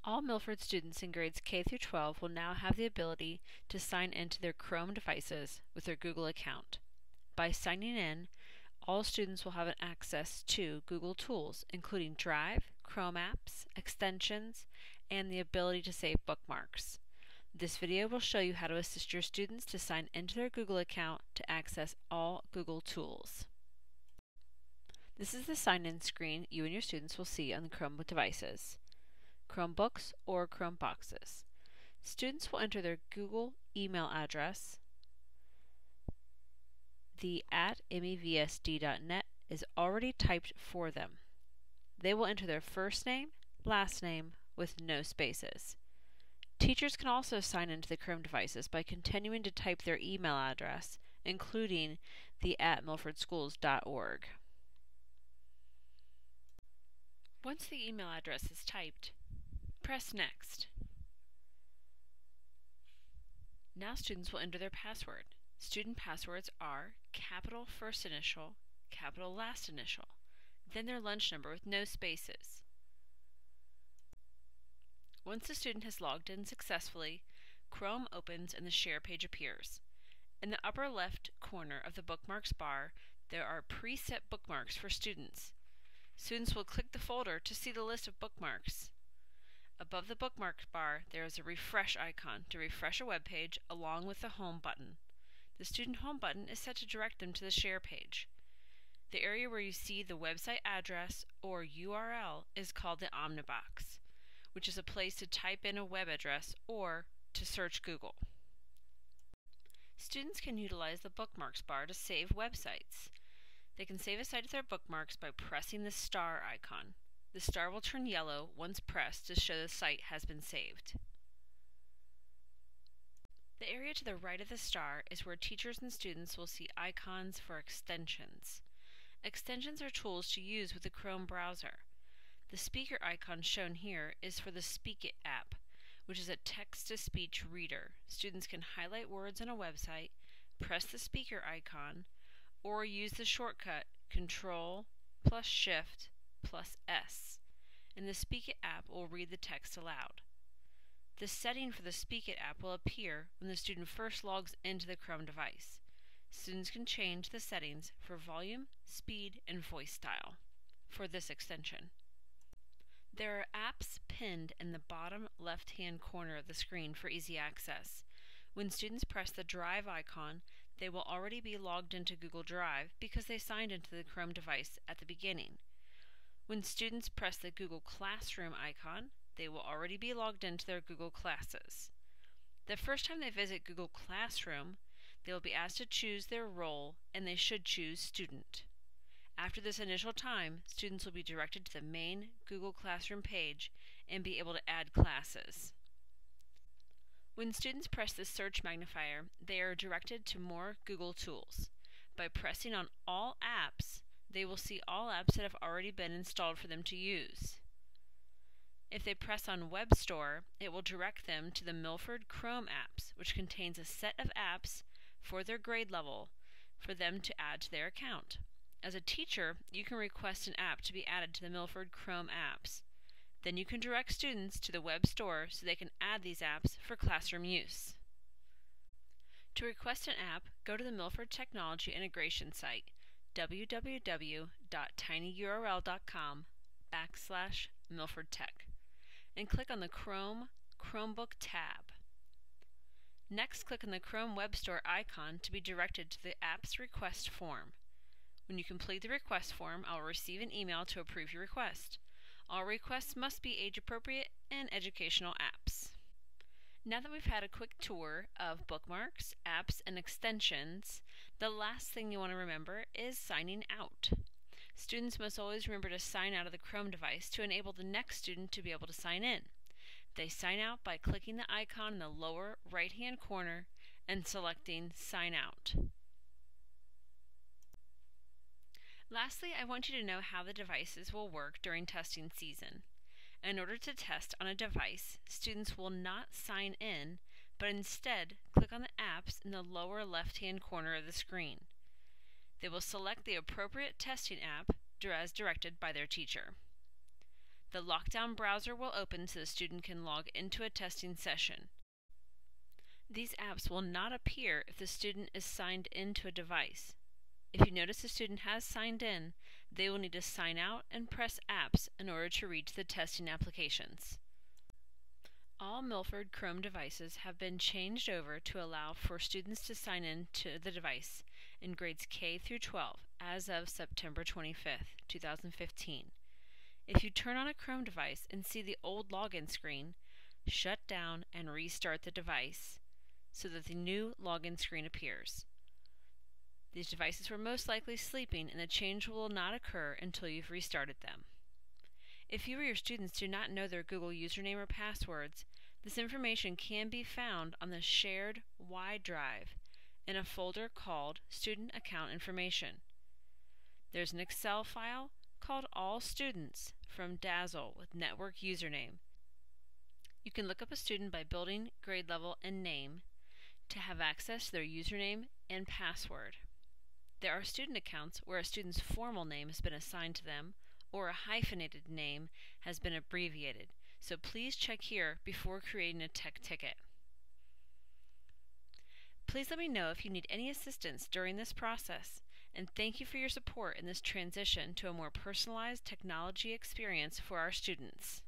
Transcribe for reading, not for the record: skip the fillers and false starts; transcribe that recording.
All Milford students in grades K through 12 will now have the ability to sign into their Chrome devices with their Google account. By signing in, all students will have access to Google tools, including Drive, Chrome apps, extensions, and the ability to save bookmarks. This video will show you how to assist your students to sign into their Google account to access all Google tools. This is the sign-in screen you and your students will see on the Chromebook devices, Chromebooks, or Chromeboxes. Students will enter their Google email address. The @mevsd.net is already typed for them. They will enter their first name, last name, with no spaces. Teachers can also sign into the Chrome devices by continuing to type their email address, including the @milfordschools.org. Once the email address is typed, press Next. Now students will enter their password. Student passwords are capital first initial, capital last initial, then their lunch number with no spaces. Once the student has logged in successfully, Chrome opens and the Share page appears. In the upper left corner of the Bookmarks bar, there are preset bookmarks for students. Students will click the folder to see the list of bookmarks. Above the Bookmarks bar, there is a refresh icon to refresh a web page along with the Home button. The Student Home button is set to direct them to the Share page. The area where you see the website address or URL is called the Omnibox, which is a place to type in a web address or to search Google. Students can utilize the Bookmarks bar to save websites. They can save a site of their bookmarks by pressing the star icon. The star will turn yellow once pressed to show the site has been saved. The area to the right of the star is where teachers and students will see icons for extensions. Extensions are tools to use with the Chrome browser. The speaker icon shown here is for the Speak It app, which is a text-to-speech reader. Students can highlight words on a website, press the speaker icon, or use the shortcut Ctrl+Shift+S, and the Speak It app will read the text aloud. The setting for the Speak It app will appear when the student first logs into the Chrome device. Students can change the settings for volume, speed, and voice style for this extension. There are apps pinned in the bottom left-hand corner of the screen for easy access. When students press the Drive icon, they will already be logged into Google Drive because they signed into the Chrome device at the beginning. When students press the Google Classroom icon, they will already be logged into their Google Classes. The first time they visit Google Classroom, they will be asked to choose their role, and they should choose Student. After this initial time, students will be directed to the main Google Classroom page and be able to add classes. When students press the search magnifier, they are directed to more Google tools. By pressing on All Apps, they will see all apps that have already been installed for them to use. If they press on Web Store, it will direct them to the Milford Chrome apps, which contains a set of apps for their grade level for them to add to their account. As a teacher, you can request an app to be added to the Milford Chrome apps. Then you can direct students to the web store so they can add these apps for classroom use. To request an app, go to the Milford Technology Integration site, www.tinyurl.com/MilfordTech, and click on the Chromebook tab. Next, click on the Chrome Web Store icon to be directed to the app's request form. When you complete the request form, I will receive an email to approve your request. All requests must be age-appropriate and educational apps. Now that we've had a quick tour of bookmarks, apps, and extensions, the last thing you want to remember is signing out. Students must always remember to sign out of the Chrome device to enable the next student to be able to sign in. They sign out by clicking the icon in the lower right-hand corner and selecting Sign Out. Lastly, I want you to know how the devices will work during testing season. In order to test on a device, students will not sign in, but instead click on the apps in the lower left-hand corner of the screen. They will select the appropriate testing app as directed by their teacher. The lockdown browser will open so the student can log into a testing session. These apps will not appear if the student is signed into a device. If you notice the student has signed in, they will need to sign out and press Apps in order to reach the testing applications. All Milford Chrome devices have been changed over to allow for students to sign in to the device in grades K through 12 as of September 25, 2015. If you turn on a Chrome device and see the old login screen, shut down and restart the device so that the new login screen appears. These devices were most likely sleeping and the change will not occur until you've restarted them. If you or your students do not know their Google username or passwords, this information can be found on the shared Y drive in a folder called Student Account Information. There's an Excel file called All Students from Dazzle with network username. You can look up a student by building, grade level, and name to have access to their username and password. There are student accounts where a student's formal name has been assigned to them or a hyphenated name has been abbreviated, so please check here before creating a tech ticket. Please let me know if you need any assistance during this process, and thank you for your support in this transition to a more personalized technology experience for our students.